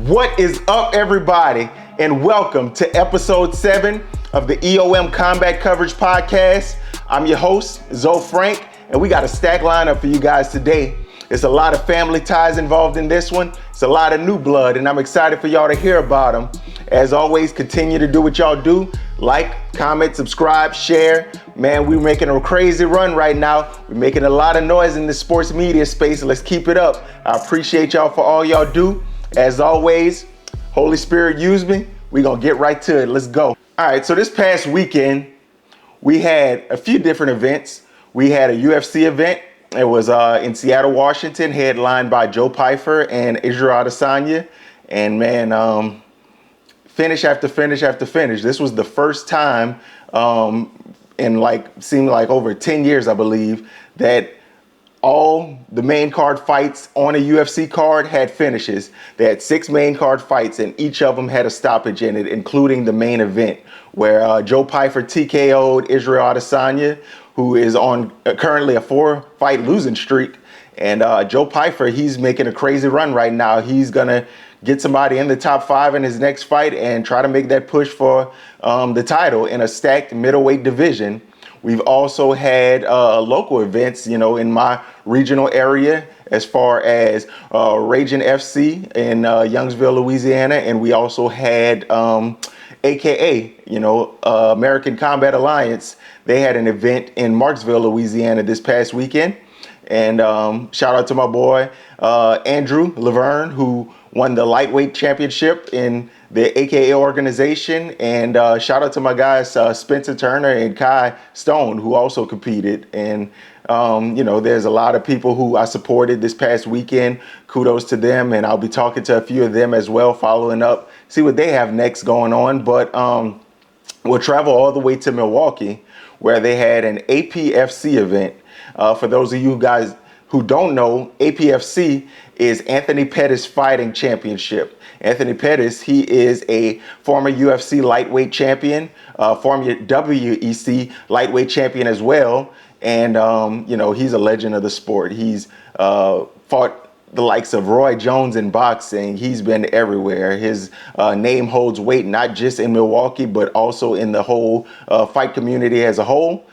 What is up, everybody, and welcome to episode 7 of the EOM Combat Coverage podcast. I'm your host, Zoe Frank, and we got a stacked lineup for you guys today. It's a lot of family ties involved in this one. It's a lot of new blood, and I'm excited for y'all to hear about them. As always, continue to do what y'all do. Like, comment, subscribe, share. Man, we're making a crazy run right now. We're making a lot of noise in the sports media space. Let's keep it up. I appreciate y'all for all y'all do. As always, Holy Spirit, use me. We're going to get right to it. Let's go. All right, so this past weekend, we had a few different events. We had a UFC event. It was in Seattle, Washington, headlined by Joe Pyfer and Israel Adesanya. And man, finish after finish after finish. This was the first time in seemed like over 10 years, I believe, that all the main card fights on a UFC card had finishes. They had 6 main card fights, and each of them had a stoppage in it, including the main event, where Joe Pyfer TKO'd Israel Adesanya, who is on currently a 4-fight losing streak. And Joe Pyfer, he's making a crazy run right now. He's going to get somebody in the top 5 in his next fight and try to make that push for the title in a stacked middleweight division. We've also had local events, in my regional area, as far as Raging FC in Youngsville, Louisiana. And we also had AKA, American Combat Alliance. They had an event in Marksville, Louisiana this past weekend. And shout out to my boy, Andrew Laverne, who won the lightweight championship in the AKA organization. And shout out to my guys, Spencer Turner and Kai Stone, who also competed. And, there's a lot of people who I supported this past weekend. Kudos to them. And I'll be talking to a few of them as well, following up, see what they have next going on. But we'll travel all the way to Milwaukee, where they had an APFC event. For those of you guys who don't know, APFC is Anthony Pettis Fighting Championship. Anthony Pettis, he is a former UFC lightweight champion, former WEC lightweight champion as well. And, he's a legend of the sport. He's fought the likes of Roy Jones in boxing. He's been everywhere. His name holds weight, not just in Milwaukee, but also in the whole fight community as a whole.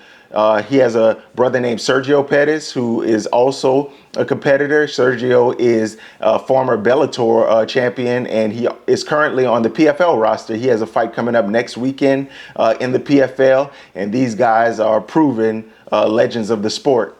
He has a brother named Sergio Pettis, who is also a competitor. Sergio is a former Bellator champion, and he is currently on the PFL roster. He has a fight coming up next weekend in the PFL, and these guys are proven legends of the sport.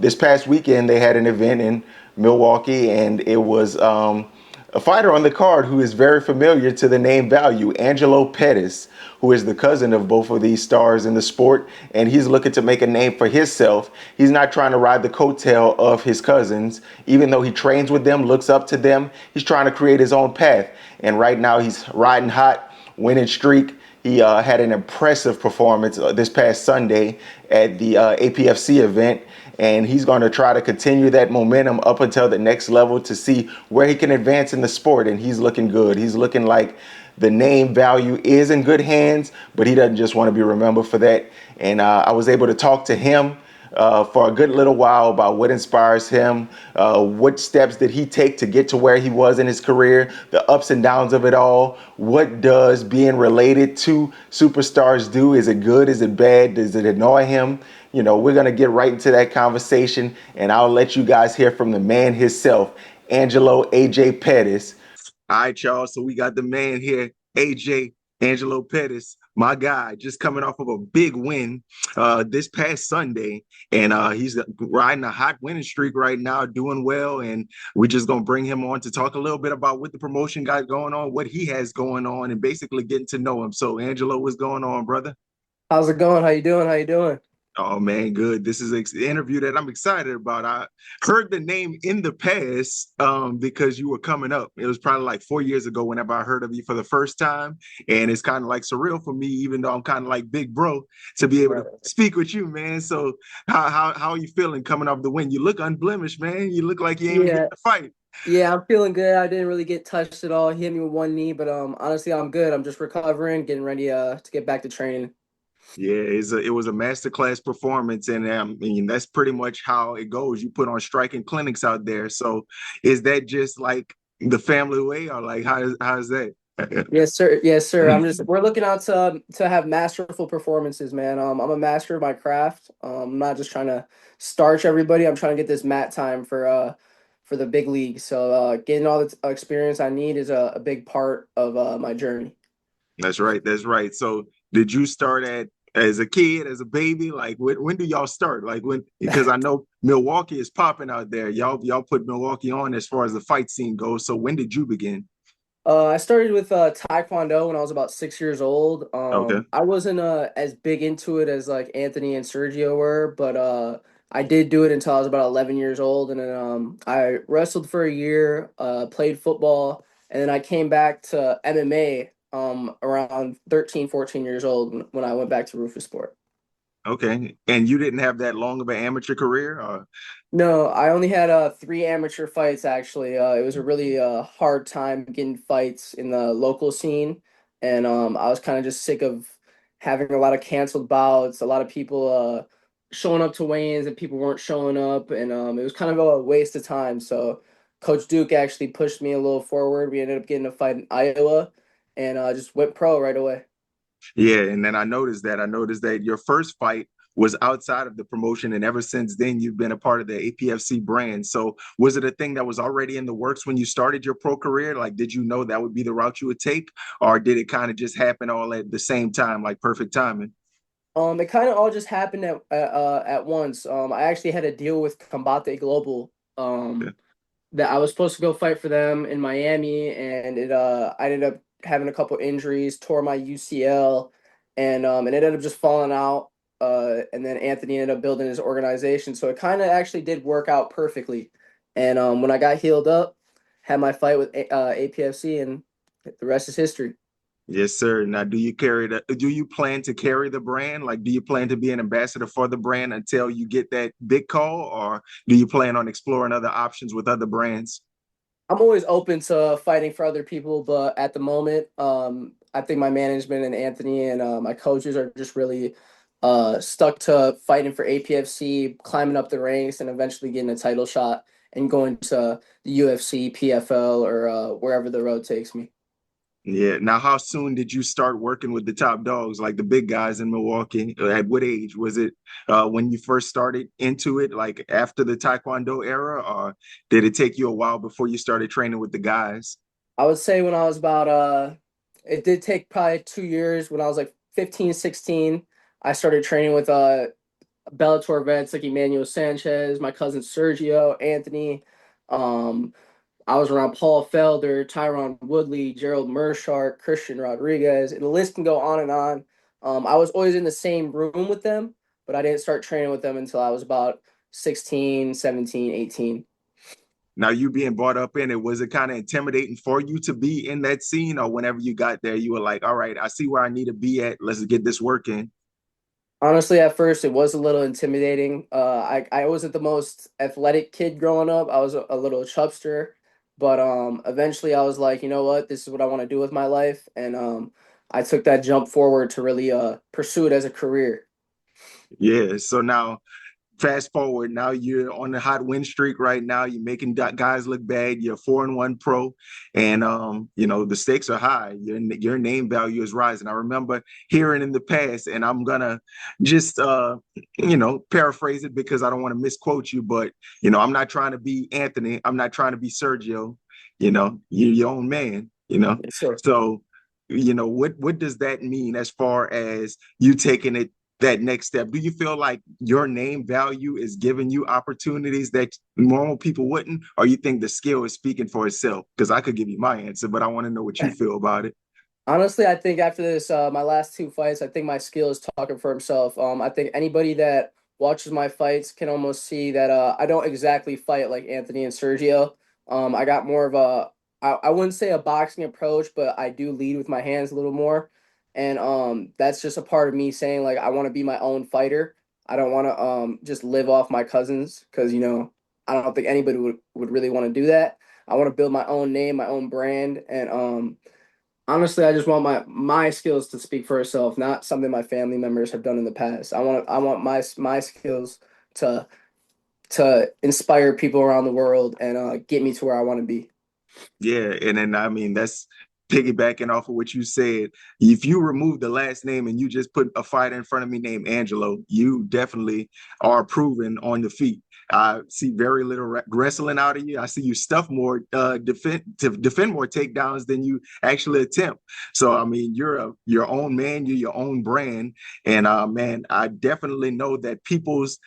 This past weekend, they had an event in Milwaukee, and it was a fighter on the card who is very familiar to the name value, Angelo Pettis, who is the cousin of both of these stars in the sport, and he's looking to make a name for himself. He's not trying to ride the coattail of his cousins, even though he trains with them, looks up to them. He's trying to create his own path, and right now he's riding hot, winning streak. He had an impressive performance this past Sunday at the APFC event, and he's going to try to continue that momentum up until the next level to see where he can advance in the sport, and he's looking good. He's looking like the name value is in good hands, but he doesn't just want to be remembered for that. And I was able to talk to him for a good little while about what inspires him, what steps did he take to get to where he was in his career, the ups and downs of it all. What does being related to superstars do? Is it good? Is it bad? Does it annoy him? We're going to get right into that conversation, and I'll let you guys hear from the man himself, Angelo AJ Pettis. All right, y'all. So we got the man here, Angelo Pettis, my guy, just coming off of a big win this past Sunday. And he's riding a hot winning streak right now, doing well. And we're just going to bring him on to talk a little bit about what the promotion got going on, what he has going on, and basically getting to know him. So, Angelo, what's going on, brother? How's it going? How you doing? Oh, man, good. This is an interview that I'm excited about. I heard the name in the past because you were coming up. It was probably like 4 years ago whenever I heard of you for the first time. And it's kind of like surreal for me, even though I'm kind of like big bro, to be able to speak with you, man. So how are you feeling coming off the win? You look unblemished, man. You look like you ain't even get the fight. Yeah, I'm feeling good. I didn't really get touched at all. He hit me with one knee, but honestly, I'm good. I'm just recovering, getting ready to get back to training. Yeah, it was a masterclass performance, and I mean that's pretty much how it goes. You put on striking clinics out there. So is that just like the family way, or like how's that? Yes, sir. Yes, sir. We're looking out to have masterful performances, man. I'm a master of my craft. I'm not just trying to starch everybody. I'm trying to get this mat time for the big league. So getting all the experience I need is a big part of my journey. That's right. That's right. So did you start at as a kid, as a baby? Like when do y'all start? Like when because I know Milwaukee is popping out there. Y'all put Milwaukee on as far as the fight scene goes. So when did you begin? I started with Taekwondo when I was about 6 years old. Okay. I wasn't as big into it as like Anthony and Sergio were, but I did do it until I was about 11 years old, and then I wrestled for a year, played football, and then I came back to MMA around 13, 14 years old when I went back to Rufus Sport. Okay. And you didn't have that long of an amateur career? Or No, I only had three amateur fights actually. It was a really hard time getting fights in the local scene, and I was kind of just sick of having a lot of canceled bouts, a lot of people showing up to weigh-ins and people weren't showing up, and it was kind of a waste of time. So Coach Duke actually pushed me a little forward. We ended up getting a fight in Iowa, and just went pro right away. yeah, and then I noticed that your first fight was outside of the promotion, and ever since then you've been a part of the APFC brand. So was it a thing that was already in the works when you started your pro career? Like, did you know that would be the route you would take, or did it kind of just happen all at the same time, like perfect timing? It kind of all just happened at once. I actually had a deal with Combate Global. Yeah. That I was supposed to go fight for them in Miami, and I ended up having a couple injuries, tore my UCL, and it ended up just falling out. And then Anthony ended up building his organization, so it kind of actually did work out perfectly. And when I got healed up, had my fight with APFC, and the rest is history. Yes, sir. Now, do you plan to carry the brand? Like, do you plan to be an ambassador for the brand until you get that big call, or do you plan on exploring other options with other brands? I'm always open to fighting for other people, but at the moment, I think my management and Anthony and my coaches are just really stuck to fighting for APFC, climbing up the ranks, and eventually getting a title shot and going to the UFC, PFL, or wherever the road takes me. Yeah. Now, how soon did you start working with the top dogs, like the big guys in Milwaukee? At what age? Was it when you first started into it, like after the Taekwondo era, or did it take you a while before you started training with the guys? I would say when I was about it did take probably 2 years. When I was like 15, 16, I started training with Bellator vets like Emmanuel Sanchez, my cousin Sergio, Anthony. Um, I was around Paul Felder, Tyron Woodley, Gerald Mershaw, Christian Rodriguez, and the list can go on and on. I was always in the same room with them, but I didn't start training with them until I was about 16, 17, 18. Now, you being brought up in it, was it kind of intimidating for you to be in that scene, or whenever you got there, you were like, all right, I see where I need to be at. Let's get this work in. Honestly, at first it was a little intimidating. I wasn't the most athletic kid growing up. I was a little chubster, but eventually I was like, you know what, this is what I want to do with my life, and I took that jump forward to really pursue it as a career. Yeah. So now fast forward, now you're on the hot win streak right now. You're making guys look bad. You're 4-1 pro, and the stakes are high. Your name value is rising. I remember hearing in the past, and I'm gonna just paraphrase it because I don't want to misquote you, but I'm not trying to be Anthony. I'm not trying to be Sergio. You're your own man. Yes, sir. So what does that mean as far as you taking it that next step? Do you feel like your name value is giving you opportunities that normal people wouldn't, or you think the skill is speaking for itself? Because I could give you my answer, but I want to know what you feel about it. Honestly, I think after this, my last two fights, I think my skill is talking for himself. I think anybody that watches my fights can almost see that I don't exactly fight like Anthony and Sergio. I got more of I wouldn't say a boxing approach, but I do lead with my hands a little more. And that's just a part of me saying like I want to be my own fighter. I don't want to just live off my cousins because I don't think anybody would really want to do that. I want to build my own name, my own brand, and honestly, I just want my skills to speak for itself, not something my family members have done in the past. I want my skills to to inspire people around the world and get me to where I want to be. Yeah, and then I mean that's piggybacking off of what you said. If you remove the last name and you just put a fighter in front of me named Angelo, you definitely are proven on the feet. I see very little wrestling out of you. I see you stuff more, defend more takedowns than you actually attempt. So I mean, you're your own man. You're your own brand, and man, I definitely know that people's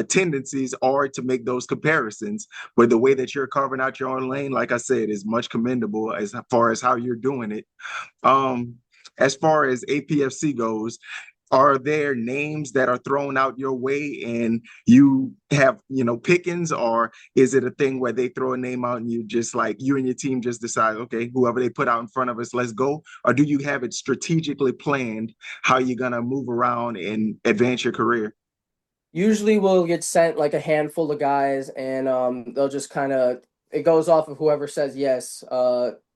tendencies are to make those comparisons. But the way that you're carving out your own lane, like I said, is much commendable as far as how you're doing it. Um, as far as APFC goes, are there names that are thrown out your way and you have, pickings, or is it a thing where they throw a name out and you just like you and your team just decide, okay, whoever they put out in front of us, let's go? Or do you have it strategically planned how you're gonna move around and advance your career? Usually we'll get sent like a handful of guys, and they'll just kind of, it goes off of whoever says yes.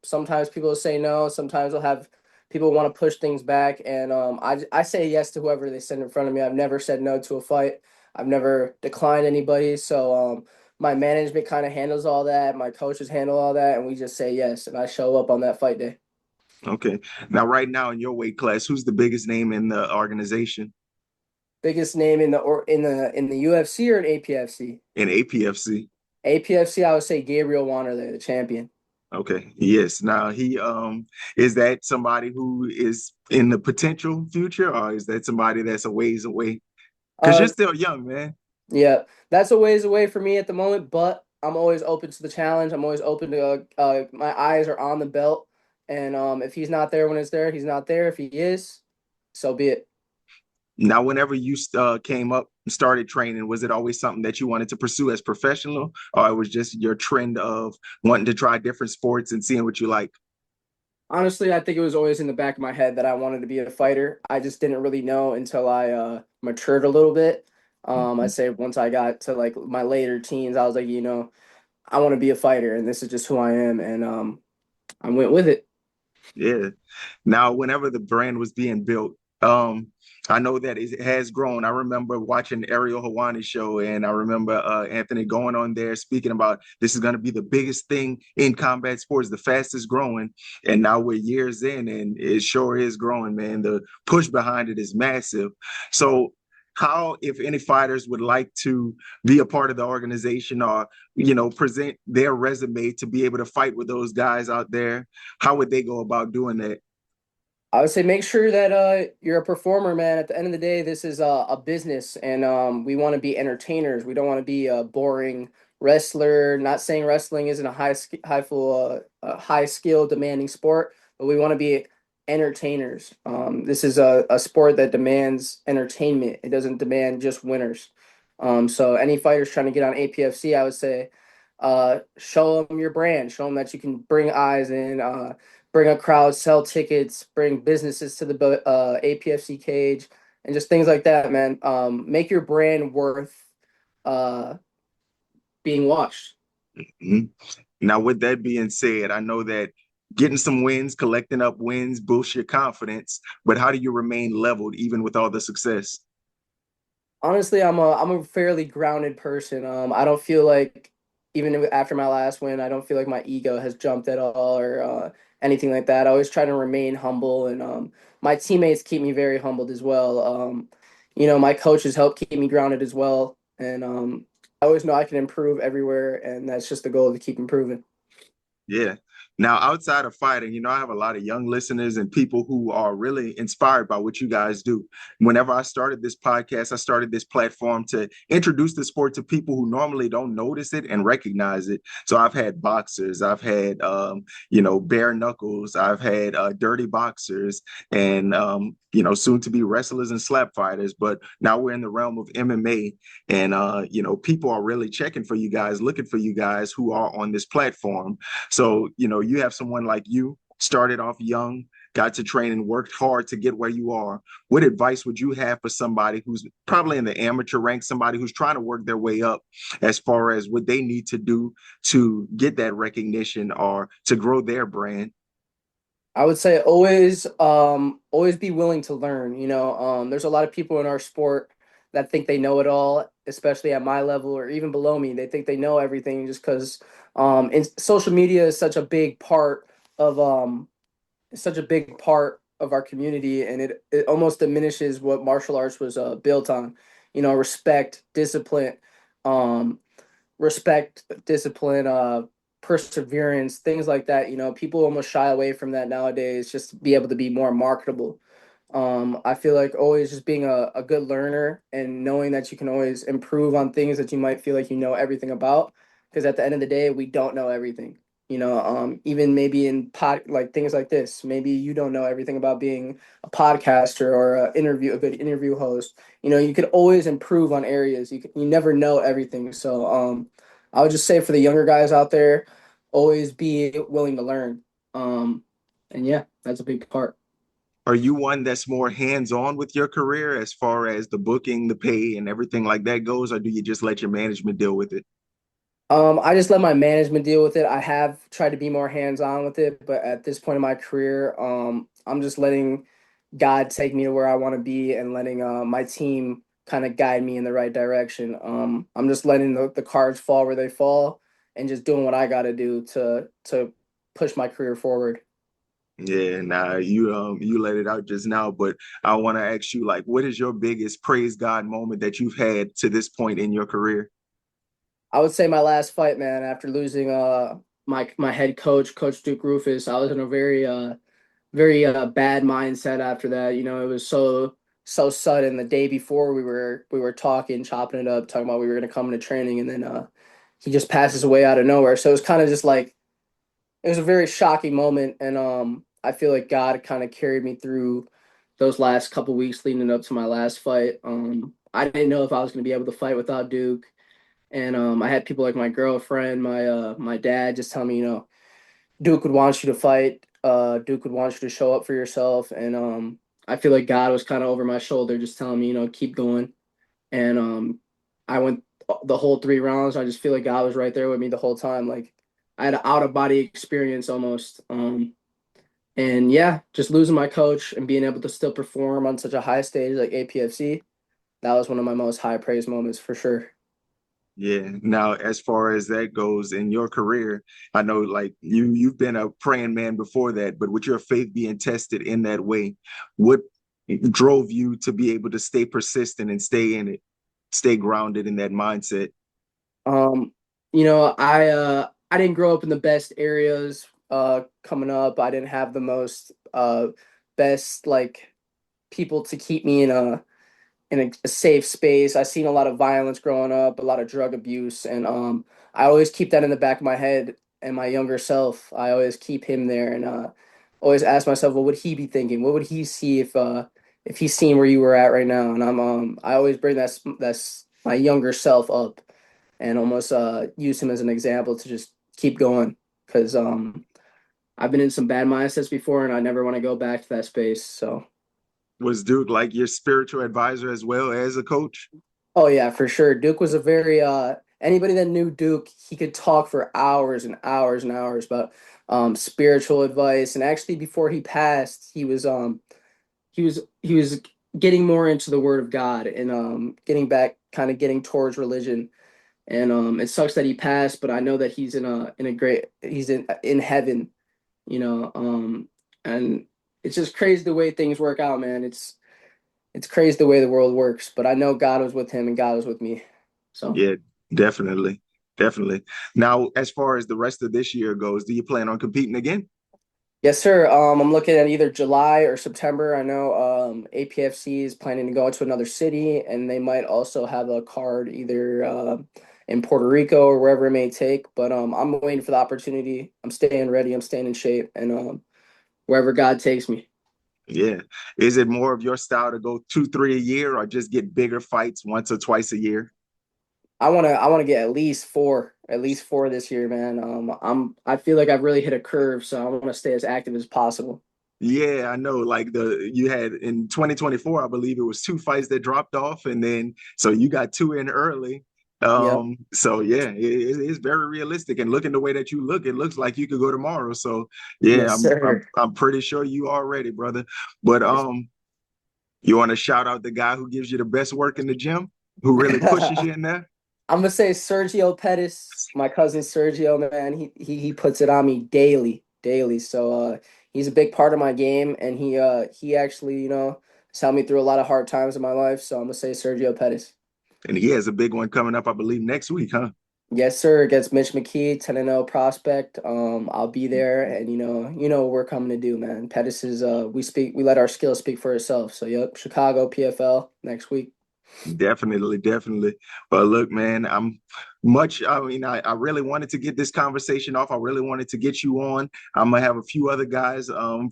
Sometimes people will say no. Sometimes they'll have people want to push things back, and I say yes to whoever they send in front of me. I've never said no to a fight. I've never declined anybody. So my management kind of handles all that. My coaches handle all that, and we just say yes, and I show up on that fight day. Okay. Now, right now in your weight class, who's the biggest name in the organization Biggest name in the in the UFC or in APFC? in APFC? APFC, I would say Gabriel Wanderlei, the champion. Okay. Yes. Now he is that somebody who is in the potential future, or is that somebody that's a ways away? Because you're Uh, still young, man. yeah, that's a ways away for me at the moment, but I'm always open to the challenge. I'm always open to. My eyes are on the belt, and if he's not there when it's there, he's not there. If he is, so be it. Now, whenever you came up and started training, was it always something that you wanted to pursue as professional, or it was just your trend of wanting to try different sports and seeing what you like? Honestly, I think it was always in the back of my head that I wanted to be a fighter. I just didn't really know until I matured a little bit. I Mhm. say once I got to like my later teens, I was like, I want to be a fighter, and this is just who I am, and I went with it. Yeah. Now, whenever the brand was being built, I know that it has grown. I remember watching Ariel Hawani's show, and I remember Anthony going on there speaking about this is going to be the biggest thing in combat sports, the fastest growing. And now we're years in, and it sure is growing, man. The push behind it is massive. So, how, if any fighters would like to be a part of the organization or present their resume to be able to fight with those guys out there, how would they go about doing that? I would say make sure that you're a performer, man. At the end of the day, this is a business, and we want to be entertainers. We don't want to be a boring wrestler. Not saying wrestling isn't a high skill demanding sport, but we want to be entertainers. This is a sport that demands entertainment. It doesn't demand just winners. So any fighters trying to get on APFC, I would say, show them your brand. Show them that you can bring eyes in. Bring a crowd, sell tickets, bring businesses to the APFC cage, and just things like that, man. Make your brand worth uh, being watched. Mhm. Now, with that being said, I know that getting some wins, collecting up wins boosts your confidence, but how do you remain leveled even with all the success? Honestly, I'm a fairly grounded person. I don't feel like after my last win, I don't feel like my ego has jumped at all or anything like that. I always try to remain humble, and my teammates keep me very humbled as well. My coaches help keep me grounded as well, and I always know I can improve everywhere, and that's just the goal to keep improving. Yeah. Now, outside of fighting, I have a lot of young listeners and people who are really inspired by what you guys do. Whenever I started this podcast, I started this platform to introduce the sport to people who normally don't notice it and recognize it. So I've had boxers, I've had, bare knuckles, I've had dirty boxers, and, soon to be wrestlers and slap fighters. But now we're in the realm of MMA, and, people are really checking for you guys, looking for you guys who are on this platform. So, you have someone like you started off young, got to train and worked hard to get where you are. What advice would you have for somebody who's probably in the amateur rank, somebody who's trying to work their way up as far as what they need to do to get that recognition or to grow their brand? I would say always be willing to learn. There's a lot of people in our sport that think they know it all, especially at my level or even below me. They think they know everything just because and social media is of such a big part of our community, and it almost diminishes what martial arts was built on. You know, um, discipline, perseverance, things like that. You know, people almost shy away from that nowadays just to be able to be more marketable. I feel like always just being a good learner and knowing that you can always improve on things that you might feel like you know everything about. Because at the end of the day, we don't know everything. You know, even maybe in like things like this, maybe you don't know everything about being a podcaster or a good interview host. You know, you could always improve on areas. You never know everything. So, I would just say for the younger guys out there, always be willing to learn. And yeah, that's a big part. Are you one that's more hands-on with your career as far as the booking, the pay, and everything like that goes, or do you just let your management deal with it? I just let my management deal with it. I have tried to be more hands-on with it, but at this point in my career, I'm just letting God take me to where I want to be and letting my team kind of guide me in the right direction. I'm just letting the cards fall where they fall and just doing what I got to do to push my career forward. Yeah, nah, you let it out just now, but I want to ask you, like, what is your biggest praise God moment that you've had to this point in your career? I would say my last fight, man, after losing my head coach, Coach Duke Rufus, I was in a very bad mindset after that. You know, it was so sudden. The day before we were talking, chopping it up, talking about we were gonna come into training, and then he just passes away out of nowhere. So it was kind of just like it was a very shocking moment, and I feel like God kind of carried me through those last couple weeks leading up to my last fight. I didn't know if I was gonna be able to fight without Duke, and I had people like my girlfriend, my dad, just tell me, you know, Duke would want you to fight. Duke would want you to show up for yourself, and I feel like God was kind of over my shoulder, just telling me, you know, keep going. And I went the whole 3 rounds. I just feel like God was right there with me the whole time. Like I had an out of body experience almost. And yeah, just losing my coach and being able to still perform on such a high stage like APFC, that was one of my most high praise moments for sure. Yeah. Now, as far as that goes in your career, I know like you've been a praying man before that, but with your faith being tested in that way, what drove you to be able to stay persistent and stay in it, stay grounded in that mindset? Um, you know, I didn't grow up in the best areas coming up. I didn't have the most best like people to keep me in a safe space. I seen a lot of violence growing up, a lot of drug abuse, and I always keep that in the back of my head. And my younger self, I always keep him there, and always ask myself, what would he be thinking? What would he see if he's seen where you were at right now? And I always bring that's my younger self up, and almost use him as an example to just keep going, because I've been in some bad mindsets before, and I never want to go back to that space. So. Was Duke like your spiritual advisor as well as a coach? Oh yeah, for sure. Duke was a very anybody that knew Duke, he could talk for hours and hours and hours about spiritual advice. And actually before he passed, he was getting more into the word of God and getting back kind of getting towards religion. And it sucks that he passed, but I know that he's in heaven, you know. And it's just crazy the way things work out, man. It's crazy the way the world works, but I know God was with him and God was with me. So, Yeah, definitely. Definitely. Now, as far as the rest of this year goes, do you plan on competing again? yes, sir. I'm looking at either July or September. I know APFC is planning to go to another city, and they might also have a card either in Puerto Rico or wherever it may take. But I'm waiting for the opportunity. I'm staying ready. I'm staying in shape, and wherever God takes me. Yeah. Is it more of your style to go two, three a year or just get bigger fights once or twice a year? I wanna get at least four this year, man. I feel like I've really hit a curve, so I want to stay as active as possible. Yeah, I know. Like you had in 2024, I believe it was two fights that dropped off, and then so you got two in early. Yep. So yeah, it's very realistic. And looking the way that you look, it looks like you could go tomorrow. So yeah, Yes, I'm sir. I'm pretty sure you are ready, brother. But Yes. You want to shout out the guy who gives you the best work in the gym, who really pushes you in there? I'm gonna say Sergio Pettis, my cousin Sergio, man. He puts it on me daily, daily. So he's a big part of my game, and he actually has helped me through a lot of hard times in my life. So I'm gonna say Sergio Pettis. And he has a big one coming up, I believe, next week, huh? Yes, sir. Against Mitch McKee, 10-0 prospect. I'll be there, and what we're coming to do, man. Pettis is we let our skills speak for itself. So yep, Chicago PFL next week. Definitely, definitely. But look, man, I really wanted to get this conversation off. I really wanted to get you on. I'm gonna have a few other guys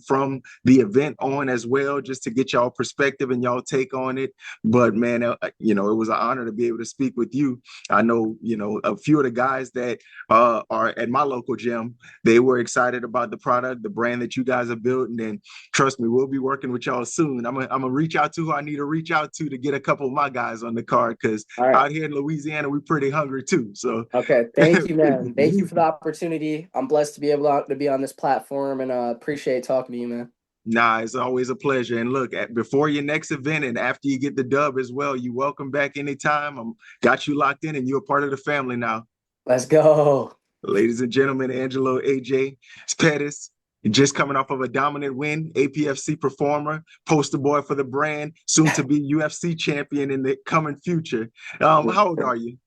from the event on as well, just to get y'all perspective and y'all take on it. But man, it was an honor to be able to speak with you. I know, a few of the guys that are at my local gym, they were excited about the product, the brand that you guys are building, and trust me, we'll be working with y'all soon. I'm gonna reach out to who I need to reach out to get a couple of my guys on the card, because All right. out here in Louisiana, we're pretty hungry too. So Okay, thank you, man. Thank you for the opportunity. I'm blessed to be able to be on this platform, and appreciate talking to you, man. nah, it's always a pleasure. And look, before your next event and after you get the dub as well, you welcome back anytime. I'm got you locked in, and you're a part of the family now. Let's go. Ladies and gentlemen, Angelo AJ Pettis, just coming off of a dominant win, APFC performer, poster boy for the brand, soon to be UFC champion in the coming future. How old are you?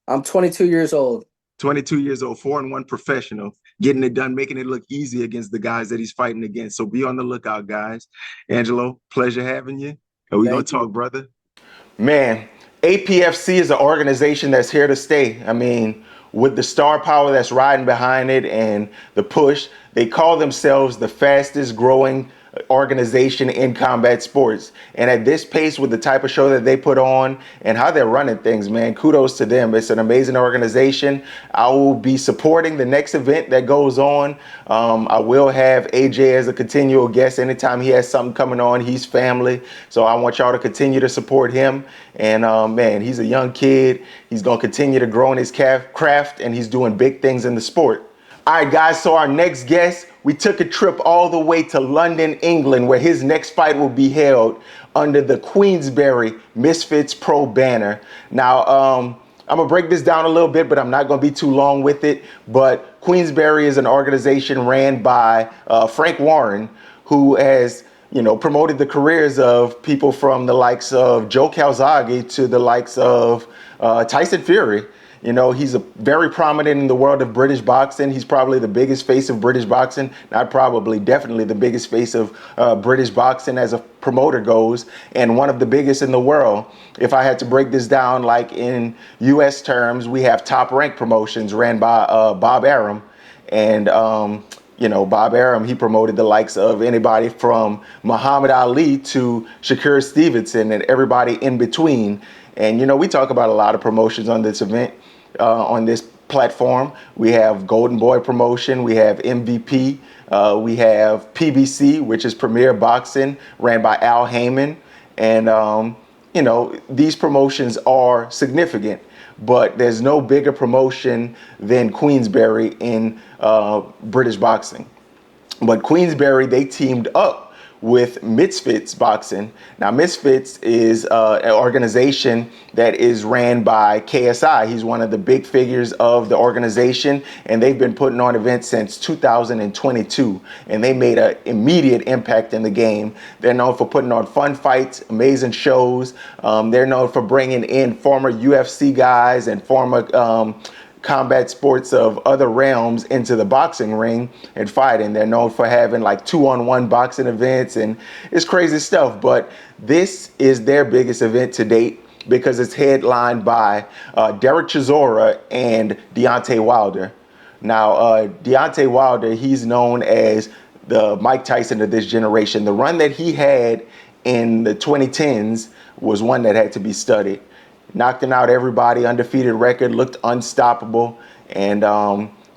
I'm 22 years old. 22 years old, 4-1 professional, getting it done, making it look easy against the guys that he's fighting against. So be on the lookout, guys. Angelo, pleasure having you. And we're going to talk, brother. Man, APFC is an organization that's here to stay. I mean, with the star power that's riding behind it and the push, they call themselves the fastest growing organization in combat sports. And at this pace, with the type of show that they put on and how they're running things, man, kudos to them. It's an amazing organization. I will be supporting the next event that goes on. I will have AJ as a continual guest anytime he has something coming on. He's family. So I want y'all to continue to support him. And man, he's a young kid. He's going to continue to grow in his craft, and he's doing big things in the sport. All right, guys, so our next guest, we took a trip all the way to London, England, where his next fight will be held under the Queensberry Misfits Pro banner. Now, I'm going to break this down a little bit, but I'm not going to be too long with it. But Queensberry is an organization ran by Frank Warren, who has promoted the careers of people from the likes of Joe Calzaghe to the likes of Tyson Fury. He's very prominent in the world of British boxing. He's probably the biggest face of British boxing. Not probably, definitely the biggest face of British boxing as a promoter goes, and one of the biggest in the world. If I had to break this down, like in U.S. terms, we have Top Rank Promotions ran by Bob Arum. And, Bob Arum, he promoted the likes of anybody from Muhammad Ali to Shakur Stevenson and everybody in between. And, we talk about a lot of promotions on this event, on this platform. We have Golden Boy Promotion, we have MVP, we have PBC, which is Premier Boxing, ran by Al Heyman. And, these promotions are significant, but there's no bigger promotion than Queensberry in British boxing. But Queensberry, they teamed up with Misfits Boxing. Now, Misfits is an organization that is ran by KSI. He's one of the big figures of the organization, and they've been putting on events since 2022, and they made an immediate impact in the game. They're known for putting on fun fights, amazing shows. They're known for bringing in former UFC guys and former combat sports of other realms into the boxing ring and fighting. They're known for having like 2-on-1 boxing events, and it's crazy stuff. But this is their biggest event to date because it's headlined by Derek Chisora and Deontay Wilder. Now, Deontay Wilder, he's known as the Mike Tyson of this generation. The run that he had in the 2010s was one that had to be studied. Knocking out everybody, undefeated record, looked unstoppable. And,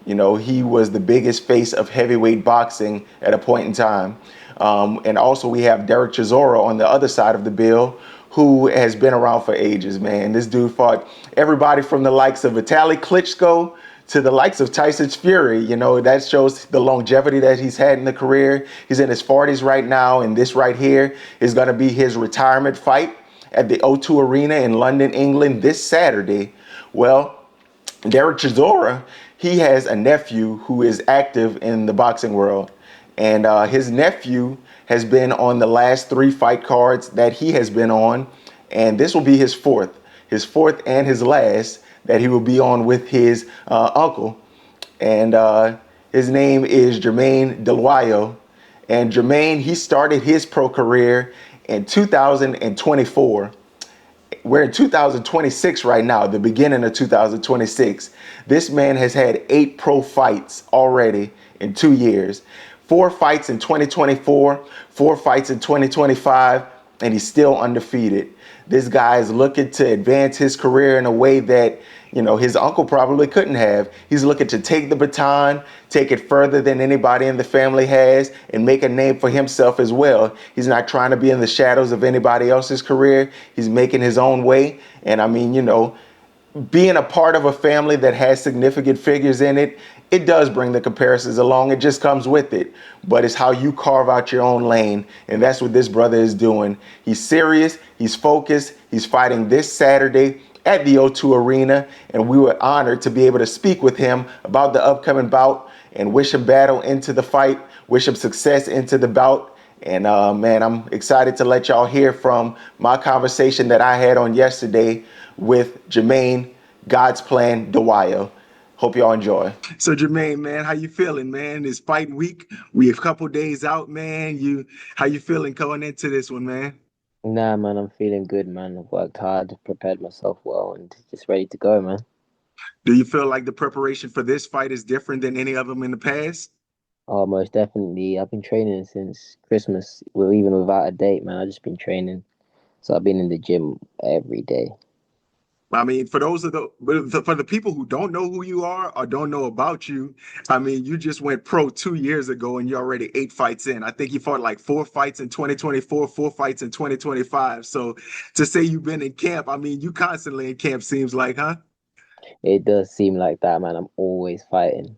he was the biggest face of heavyweight boxing at a point in time. And also we have Derek Chisora on the other side of the bill, who has been around for ages, man. This dude fought everybody from the likes of Vitaly Klitschko to the likes of Tyson Fury. You know, that shows the longevity that he's had in the career. He's in his 40s right now, and this right here is going to be his retirement fight at the O2 Arena in London, England this Saturday. Well, Derek Chisora, he has a nephew who is active in the boxing world. And his nephew has been on the last 3 fight cards that he has been on. And this will be his fourth and his last that he will be on with his uncle. And his name is Jermaine Dhliwayo. And Jermaine, he started his pro career in 2024. We're in 2026 right now, the beginning of 2026. This man has had 8 pro fights already in 2 years. 4 fights in 2024, 4 fights in 2025, and he's still undefeated. This guy is looking to advance his career in a way that, you know, his uncle probably couldn't have. He's looking to take the baton, take it further than anybody in the family has, and make a name for himself as well. He's not trying to be in the shadows of anybody else's career. He's making his own way. And I mean, you know, being a part of a family that has significant figures in it, it does bring the comparisons along. It just comes with it. But it's how you carve out your own lane. And that's what this brother is doing. He's serious. He's focused. He's fighting this Saturday at the O2 Arena. And we were honored to be able to speak with him about the upcoming bout and wish him battle into the fight, wish him success into the bout. And man, I'm excited to let y'all hear from my conversation that I had on yesterday with Germaine God's Plan Dhliwayo. Hope y'all enjoy. So Jermaine, man, how you feeling, man? It's fight week. We a couple days out, man. How you feeling going into this one, man? Nah, man, I'm feeling good, man. I've worked hard, prepared myself well, and just ready to go, man. Do you feel like the preparation for this fight is different than any of them in the past? Oh, most definitely. I've been training since Christmas, well, even without a date, man. I've just been training. So I've been in the gym every day. I mean, for the people who don't know who you are or don't know about you, I mean, you just went pro 2 years ago and you're already 8 fights in. I think you fought like 4 fights in 2024, 4 fights in 2025. So to say you've been in camp, I mean, you constantly in camp seems like, huh? It does seem like that, man. I'm always fighting.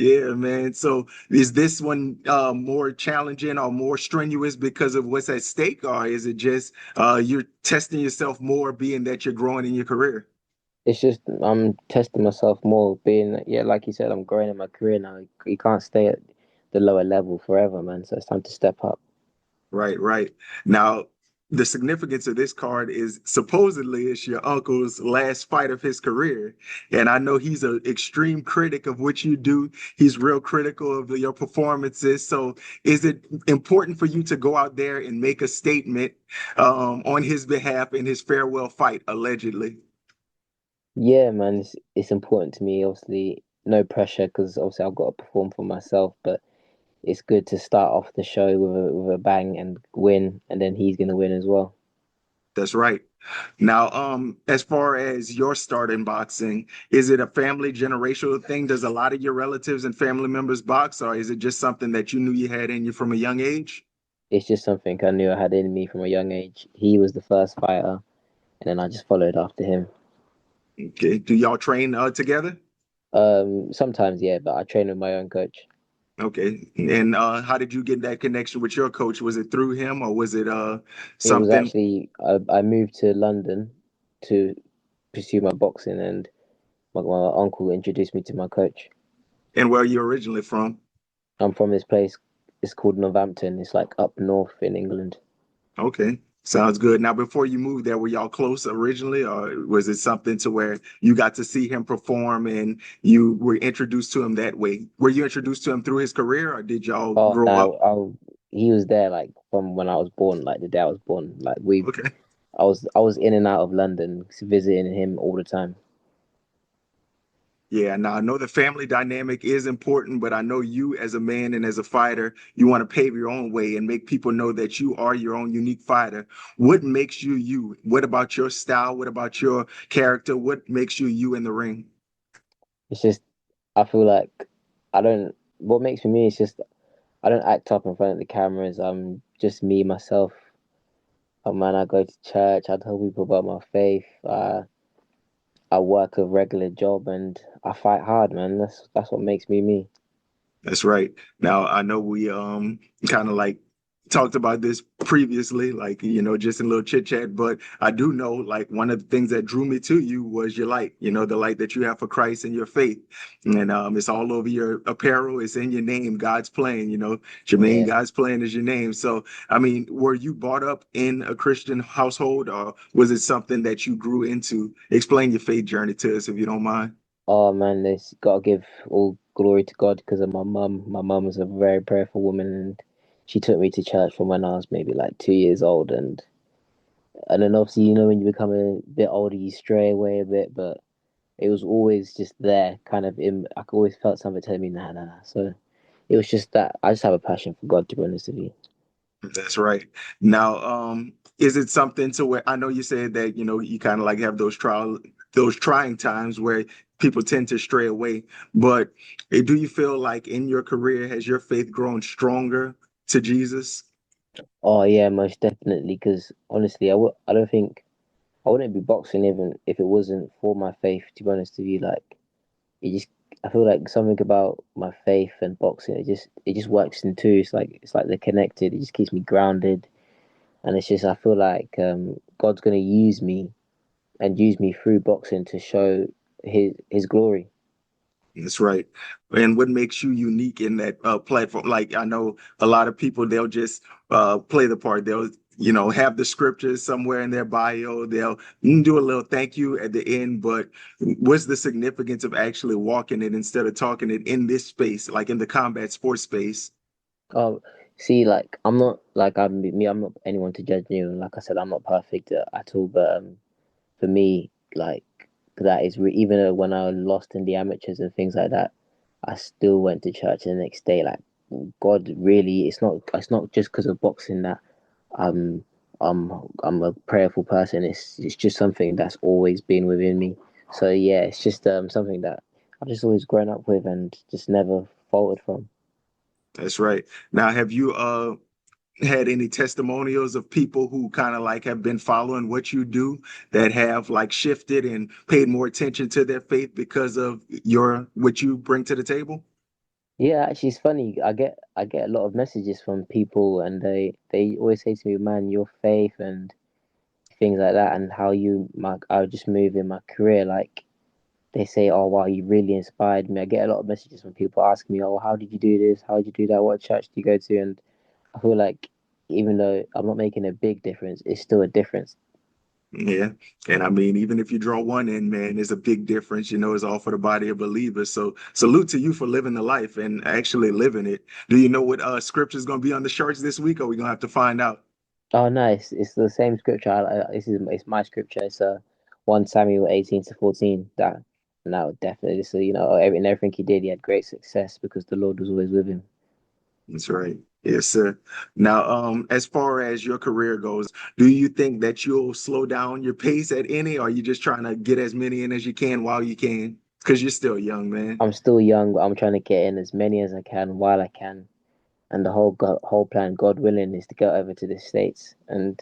Yeah, man. So is this one more challenging or more strenuous because of what's at stake, or is it just you're testing yourself more, being that you're growing in your career? It's just I'm testing myself more, being, yeah, like you said, I'm growing in my career now. You can't stay at the lower level forever, man. So it's time to step up. Right, right. Now, the significance of this card is supposedly it's your uncle's last fight of his career. And I know he's an extreme critic of what you do. He's real critical of your performances. So is it important for you to go out there and make a statement on his behalf in his farewell fight, allegedly? Yeah, man, it's important to me. Obviously, no pressure because obviously I've got to perform for myself, but it's good to start off the show with a bang and win, and then he's gonna win as well. That's right. Now, as far as your start in boxing, is it a family generational thing? Does a lot of your relatives and family members box, or is it just something that you knew you had in you from a young age? It's just something I knew I had in me from a young age. He was the first fighter, and then I just followed after him. Okay. Do y'all train together? Sometimes, yeah, but I train with my own coach. Okay. And how did you get that connection with your coach? Was it through him or was it It was something? actually I moved to London to pursue my boxing, and my uncle introduced me to my coach. And where are you originally from? I'm from this place. It's called Northampton. It's like up north in England. Okay. Sounds good. Now, before you moved there, were y'all close originally, or was it something to where you got to see him perform and you were introduced to him that way? Were you introduced to him through his career, or did y'all Oh grow up? no, he was there like from when I was born, like the day I was born. Like Okay. I was in and out of London visiting him all the time. Yeah, now I know the family dynamic is important, but I know you as a man and as a fighter, you want to pave your own way and make people know that you are your own unique fighter. What makes you you? What about your style? What about your character? What makes you you in the ring? It's just I feel like I don't. What makes me is just I don't act up in front of the cameras. I'm just me myself. Oh man, I go to church. I tell people about my faith. I work a regular job and I fight hard, man. That's what makes me me. That's right. Now I know we kind of like talked about this previously, like just in a little chit chat, but I do know like one of the things that drew me to you was your light, the light that you have for Christ and your faith. And it's all over your apparel, it's in your name, God's plan, Jermaine, Yeah. God's plan is your name. So I mean, were you brought up in a Christian household or was it something that you grew into? Explain your faith journey to us if you don't mind. Oh man, there's gotta give all glory to God because of my mum. My mum was a very prayerful woman, and she took me to church from when I was maybe like 2 years old. And then obviously, when you become a bit older, you stray away a bit, but it was always just there, kind of in. I always felt something telling me, nah, nah, nah. So it was just that I just have a passion for God, to be honest with you. That's right. Now, is it something to where I know you said that, you kind of like have those trying times where people tend to stray away, but do you feel like in your career, has your faith grown stronger to Jesus? Oh yeah, most definitely. Because honestly, I don't think I wouldn't be boxing even if it wasn't for my faith. To be honest with you, like it just I feel like something about my faith and boxing. It just works in two. It's like they're connected. It just keeps me grounded, and it's just I feel like God's gonna use me and use me through boxing to show His glory. That's right. And what makes you unique in that platform? Like I know a lot of people, they'll just play the part. They'll, have the scriptures somewhere in their bio. They'll do a little thank you at the end. But what's the significance of actually walking it instead of talking it in this space, like in the combat sports space? Oh, see, like I'm not like I'm me. I'm not anyone to judge you. Like I said, I'm not perfect at all. But for me, like that is even though when I lost in the amateurs and things like that, I still went to church the next day. Like God, really, it's not just because of boxing that I'm I'm a prayerful person. It's just something that's always been within me. So yeah, it's just something that I've just always grown up with and just never faltered from. That's right. Now, have you had any testimonials of people who kind of like have been following what you do that have like shifted and paid more attention to their faith because of your what you bring to the table? Yeah, actually, it's funny. I get a lot of messages from people, and they always say to me, "Man, your faith and things like that, and how I just move in my career." Like they say, "Oh, wow, you really inspired me." I get a lot of messages from people asking me, "Oh, how did you do this? How did you do that? What church do you go to?" And I feel like even though I'm not making a big difference, it's still a difference. Yeah. And I mean, even if you draw one in, man, there's a big difference. It's all for the body of believers. So salute to you for living the life and actually living it. Do you know what scripture is going to be on the shirts this week, or we going to have to find out? Oh, nice. It's the same scripture. It's my scripture. It's 1 Samuel 18-14. That definitely. So everything he did, he had great success because the Lord was always with him. That's right. Yes, sir. Now, as far as your career goes, do you think that you'll slow down your pace at any, or are you just trying to get as many in as you can while you can? Because you're still young, man. I'm still young, but I'm trying to get in as many as I can while I can. And the whole plan, God willing, is to go over to the States and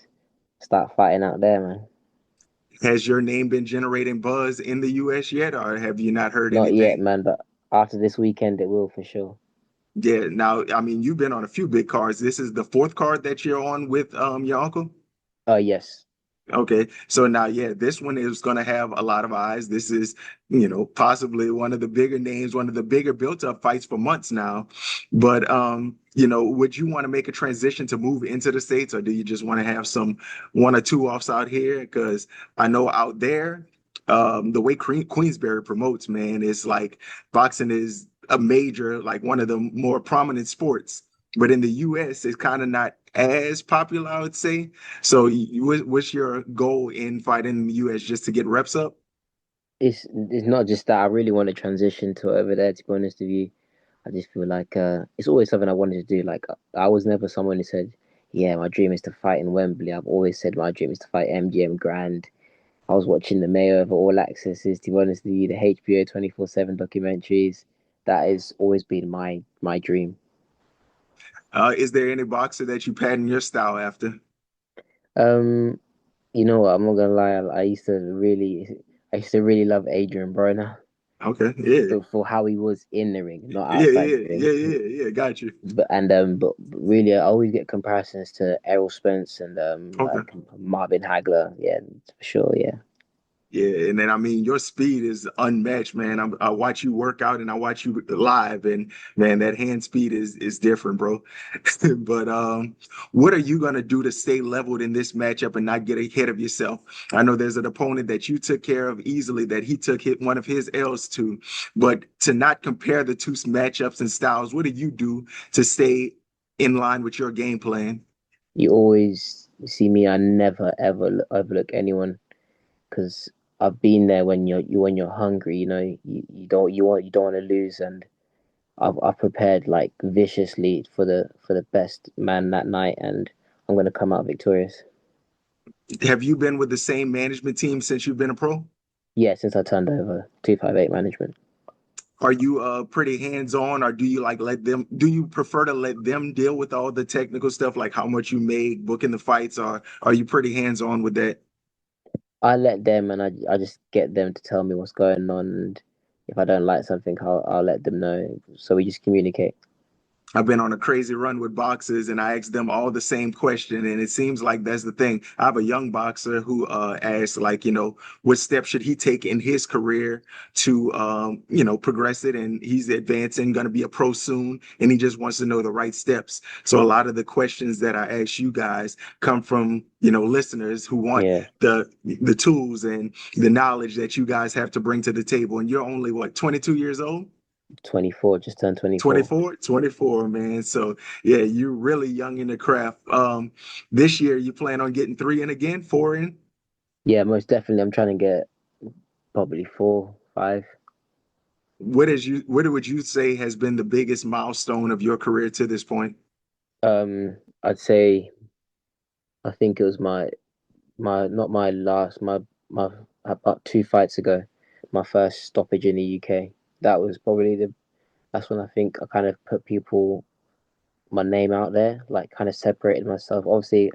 start fighting out there, man. Has your name been generating buzz in the US yet, or have you not heard Not yet, anything? man, but after this weekend, it will for sure. Yeah. Now, I mean, you've been on a few big cards. This is the fourth card that you're on with your uncle. Oh, yes. Okay, so now, yeah, this one is going to have a lot of eyes. This is, possibly one of the bigger names, one of the bigger built-up fights for months now. But, would you want to make a transition to move into the States, or do you just want to have some one or two offs out here? Because I know out there, the way Queensberry promotes, man, it's like boxing is a major, like one of the more prominent sports. But in the US, it's kind of not as popular, I would say. So, what's your goal in fighting in the US? Just to get reps up? It's not just that I really want to transition to over there. To be honest with you, I just feel like it's always something I wanted to do. Like I was never someone who said, "Yeah, my dream is to fight in Wembley." I've always said my dream is to fight MGM Grand. I was watching the Mayo over All Accesses. To be honest with you, the HBO 24/7 documentaries. That has always been my dream. Is there any boxer that you pattern your style after? Um, you know what? I'm not gonna lie. I I used to really love Adrian Broner Okay, yeah, for how he was in the ring, not yeah, outside yeah, the yeah, ring. yeah. Got you. But really, I always get comparisons to Errol Spence and Okay. like Marvin Hagler. Yeah, for sure. Yeah. Yeah, and then I mean your speed is unmatched, man. I watch you work out and I watch you live, and man, that hand speed is different, bro. But what are you gonna do to stay leveled in this matchup and not get ahead of yourself? I know there's an opponent that you took care of easily that he took one of his L's to, but to not compare the two matchups and styles, what do you do to stay in line with your game plan? You always see me. I never ever overlook anyone because I've been there when you're hungry. You don't want to lose, and I've prepared like viciously for the best man that night, and I'm gonna come out victorious. Have you been with the same management team since you've been a pro? Yeah, since I turned over 258 management. Are you pretty hands-on, or do you like let them, do you prefer to let them deal with all the technical stuff like how much you make, booking the fights, or are you pretty hands-on with that? I let them, and I just get them to tell me what's going on, and if I don't like something, I'll let them know. So we just communicate. I've been on a crazy run with boxers and I ask them all the same question. And it seems like that's the thing. I have a young boxer who asks, like, what steps should he take in his career to, progress it? And he's advancing, going to be a pro soon. And he just wants to know the right steps. So a lot of the questions that I ask you guys come from, listeners who want Yeah, the tools and the knowledge that you guys have to bring to the table. And you're only, what, 22 years old? 24, just turned 24. 24, man. So yeah, you're really young in the craft. This year you plan on getting three in again, four in? Yeah, most definitely. I'm trying to get probably 4, 5. What would you say has been the biggest milestone of your career to this point? I'd say I think it was my not my last my about 2 fights ago, my first stoppage in the UK. That was probably the that's when I think I kind of put people my name out there, like kind of separated myself. Obviously,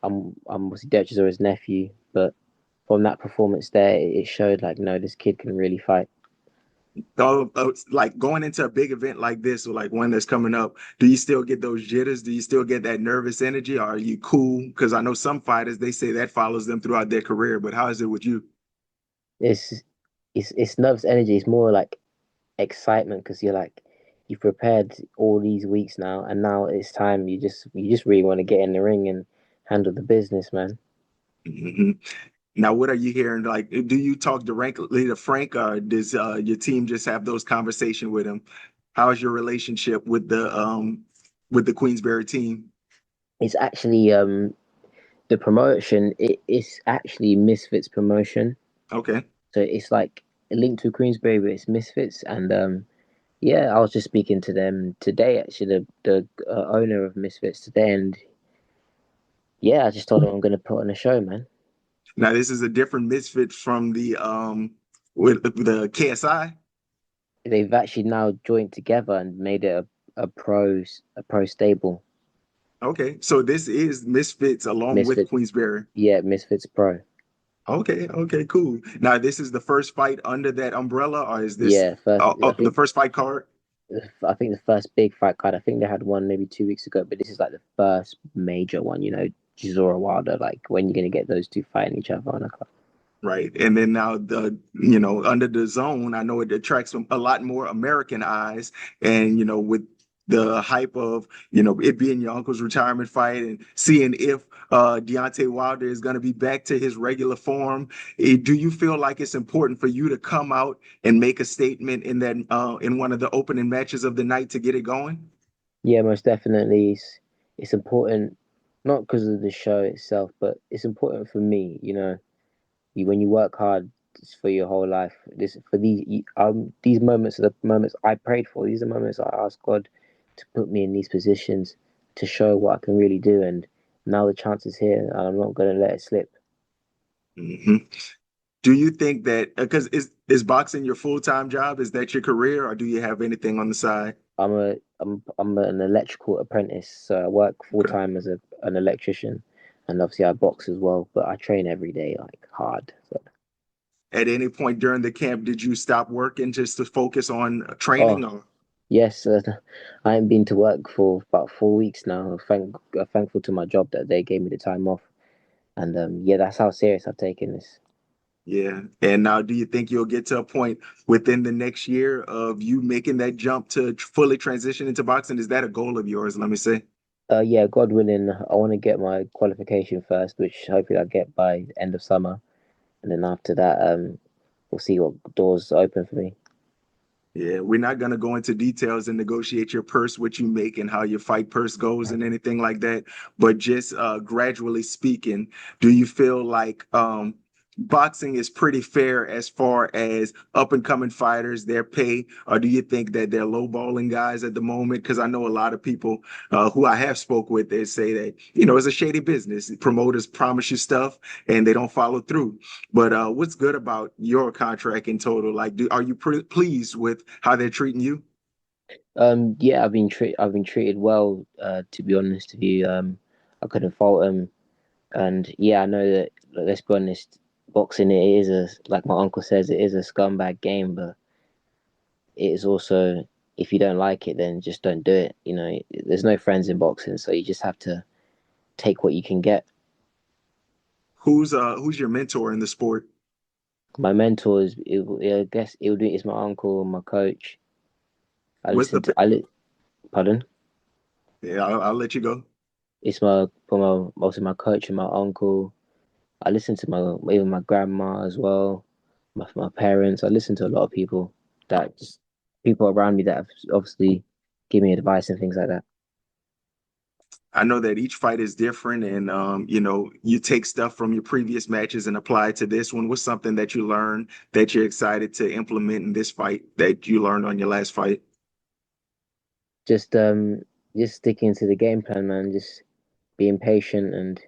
I'm obviously Dutch or his nephew, but from that performance there, it showed like no, this kid can really fight. Like going into a big event like this or like one that's coming up, do you still get those jitters? Do you still get that nervous energy? Or are you cool? Because I know some fighters, they say that follows them throughout their career, but how is it with you? It's it's nervous energy. It's more like excitement because you're like you've prepared all these weeks now, and now it's time. You just really want to get in the ring and handle the business, man. Mhm. Now, what are you hearing? Like, do you talk directly to Frank, or does your team just have those conversations with him? How is your relationship with the Queensberry team? It's actually the promotion. It's actually Misfits promotion, Okay. so it's like linked to Queensberry, but it's Misfits, and yeah, I was just speaking to them today. Actually, the owner of Misfits today, and yeah, I just told him I'm gonna put on a show, man. Now, this is a different misfit from the with the KSI. They've actually now joined together and made it a pro stable. Okay, so this is Misfits along with Misfits, Queensberry. yeah, Misfits Pro. Okay, okay, cool. Now, this is the first fight under that umbrella, or is this Yeah, first the first fight card? I think the first big fight card. I think they had one maybe 2 weeks ago, but this is like the first major one. You know, Chisora Wilder. Like when you're gonna get those two fighting each other on a card. Right. And then now under the zone, I know it attracts a lot more American eyes. And, with the hype of, it being your uncle's retirement fight and seeing if Deontay Wilder is going to be back to his regular form, do you feel like it's important for you to come out and make a statement in that in one of the opening matches of the night to get it going? Yeah, most definitely. It's important, not because of the show itself, but it's important for me. You know, when you work hard for your whole life, this for these moments are the moments I prayed for. These are the moments I asked God to put me in these positions to show what I can really do. And now the chance is here, and I'm not going to let it slip. hmm Do you think that because is boxing your full-time job? Is that your career, or do you have anything on the side? I'm an electrical apprentice, so I work full Okay. time as an electrician, and obviously I box as well. But I train every day, like hard. So. At any point during the camp, did you stop working just to focus on training? Oh, Or yes, I ain't been to work for about 4 weeks now. Thankful to my job that they gave me the time off, and yeah, that's how serious I've taken this. yeah. And now, do you think you'll get to a point within the next year of you making that jump to fully transition into boxing? Is that a goal of yours? Let me say. Yeah, God willing, I want to get my qualification first, which hopefully I'll get by end of summer, and then after that, we'll see what doors open for me. Yeah, we're not going to go into details and negotiate your purse, what you make, and how your fight purse goes, and anything like that. But just gradually speaking, do you feel like boxing is pretty fair as far as up and coming fighters, their pay, or do you think that they're lowballing guys at the moment? Because I know a lot of people who I have spoke with, they say that it's a shady business. Promoters promise you stuff and they don't follow through. But what's good about your contract in total? Like, are you pleased with how they're treating you? Yeah, I've been treated well. To be honest with you, I couldn't fault them, and yeah, I know that. Let's be honest, boxing it is like my uncle says, it is a scumbag game, but it is also, if you don't like it, then just don't do it. There's no friends in boxing, so you just have to take what you can get. Who's your mentor in the sport? My mentor is, I guess, it's my uncle, my coach. I What's listen the to, I li- Pardon? Yeah, I'll let you go. It's also my coach and my uncle. I listen to even my grandma as well, my parents. I listen to a lot of people people around me that have obviously give me advice and things like that. I know that each fight is different, and you take stuff from your previous matches and apply it to this one. What's something that you learned that you're excited to implement in this fight that you learned on your last fight? Just um, just sticking to the game plan, man. Just being patient, and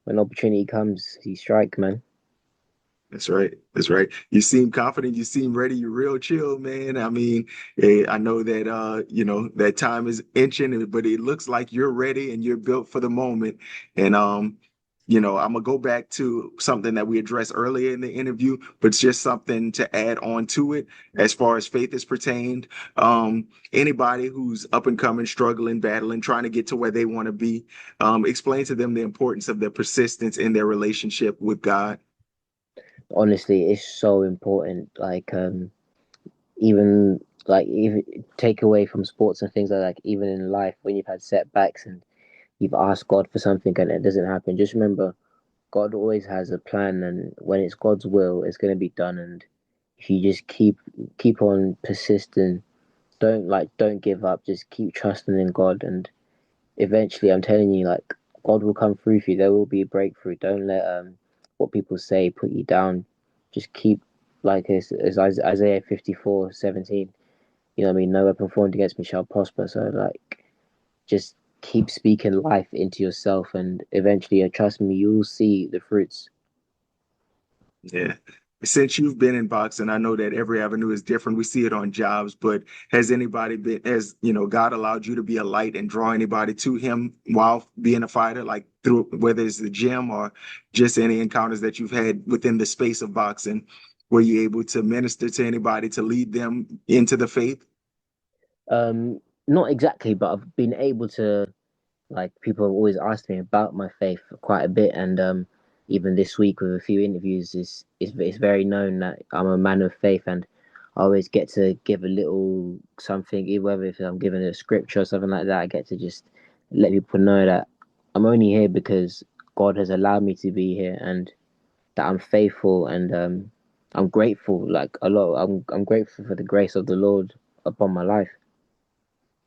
when opportunity comes, you strike, man. That's right. That's right. You seem confident. You seem ready. You're real chill, man. I mean, I know that that time is inching, but it looks like you're ready and you're built for the moment. And I'm gonna go back to something that we addressed earlier in the interview, but it's just something to add on to it as far as faith is pertained. Anybody who's up and coming, struggling, battling, trying to get to where they want to be, explain to them the importance of their persistence in their relationship with God. Honestly, it's so important. Even even take away from sports and things like that. Even in life, when you've had setbacks and you've asked God for something and it doesn't happen, just remember God always has a plan, and when it's God's will, it's going to be done. And if you just keep on persisting, don't give up. Just keep trusting in God, and eventually, I'm telling you, like God will come through for you. There will be a breakthrough. Don't let what people say put you down. Just keep like as Isaiah 54:17. You know what I mean? No weapon formed against me shall prosper. So like, just keep speaking life into yourself, and eventually, trust me, you'll see the fruits. Yeah. Since you've been in boxing, I know that every avenue is different. We see it on jobs, but has God allowed you to be a light and draw anybody to him while being a fighter, like through whether it's the gym or just any encounters that you've had within the space of boxing? Were you able to minister to anybody to lead them into the faith? Not exactly, but I've been able to. Like people have always asked me about my faith quite a bit, and even this week with a few interviews, it's very known that I'm a man of faith, and I always get to give a little something, whether if I'm giving a scripture or something like that. I get to just let people know that I'm only here because God has allowed me to be here, and that I'm faithful, and I'm grateful. Like a lot, I'm grateful for the grace of the Lord upon my life.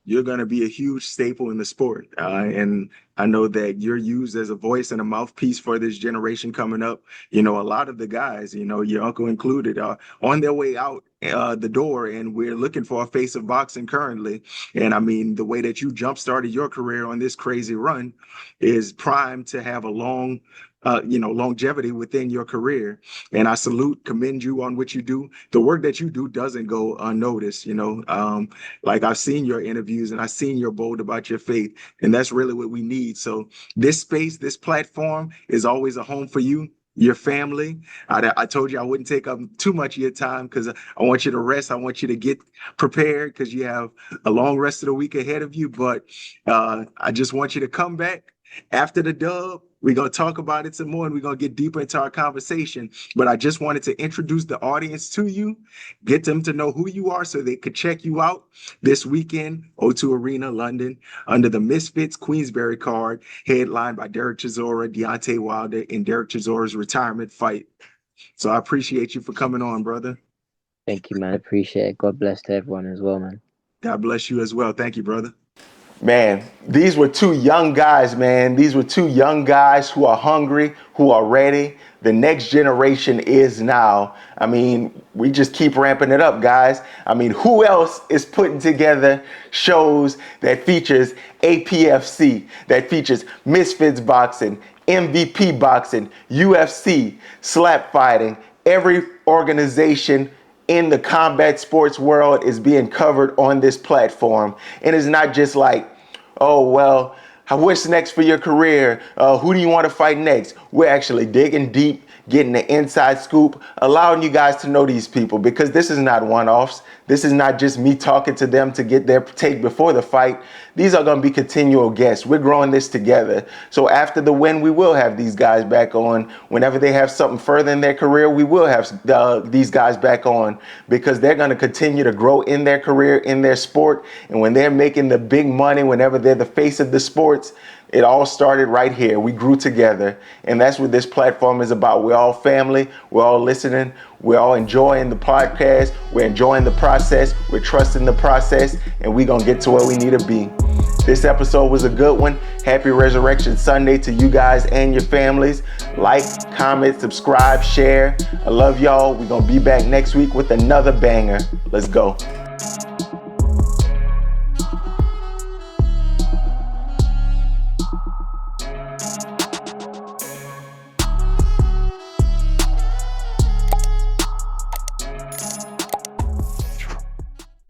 You're going to be a huge staple in the sport. And I know that you're used as a voice and a mouthpiece for this generation coming up. A lot of the guys, your uncle included, are on their way out the door, and we're looking for a face of boxing currently. And I mean, the way that you jump started your career on this crazy run is primed to have a long longevity within your career. And I commend you on what you do. The work that you do doesn't go unnoticed. Like I've seen your interviews and I've seen you're bold about your faith, and that's really what we need. So this space, this platform is always a home for you. your family. I told you I wouldn't take up too much of your time because I want you to rest. I want you to get prepared because you have a long rest of the week ahead of you. But I just want you to come back after the dub. We're going to talk about it some more and we're going to get deeper into our conversation. But I just wanted to introduce the audience to you, get them to know who you are so they could check you out this weekend, O2 Arena, London, under the Misfits Queensberry card, headlined by Derek Chisora, Deontay Wilder, in Derek Chisora's retirement fight. So I appreciate you for coming on, brother. Thank you, man. Appreciate it. God bless to everyone as well, man. God bless you as well. Thank you, brother. Man, these were two young guys, man. These were two young guys who are hungry, who are ready. The next generation is now. I mean, we just keep ramping it up, guys. I mean, who else is putting together shows that features APFC, that features Misfits boxing, MVP boxing, UFC, slap fighting? Every organization in the combat sports world is being covered on this platform. And it's not just like, oh, well, what's next for your career? Who do you want to fight next? We're actually digging deep, getting the inside scoop, allowing you guys to know these people, because this is not one-offs. This is not just me talking to them to get their take before the fight. These are going to be continual guests. We're growing this together. So after the win, we will have these guys back on. Whenever they have something further in their career, we will have these guys back on, because they're going to continue to grow in their career, in their sport. And when they're making the big money, whenever they're the face of the sports, it all started right here. We grew together. And that's what this platform is about. We're all family. We're all listening. We're all enjoying the podcast. We're enjoying the process. We're trusting the process. And we're going to get to where we need to be. This episode was a good one. Happy Resurrection Sunday to you guys and your families. Like, comment, subscribe, share. I love y'all. We're going to be back next week with another banger. Let's go.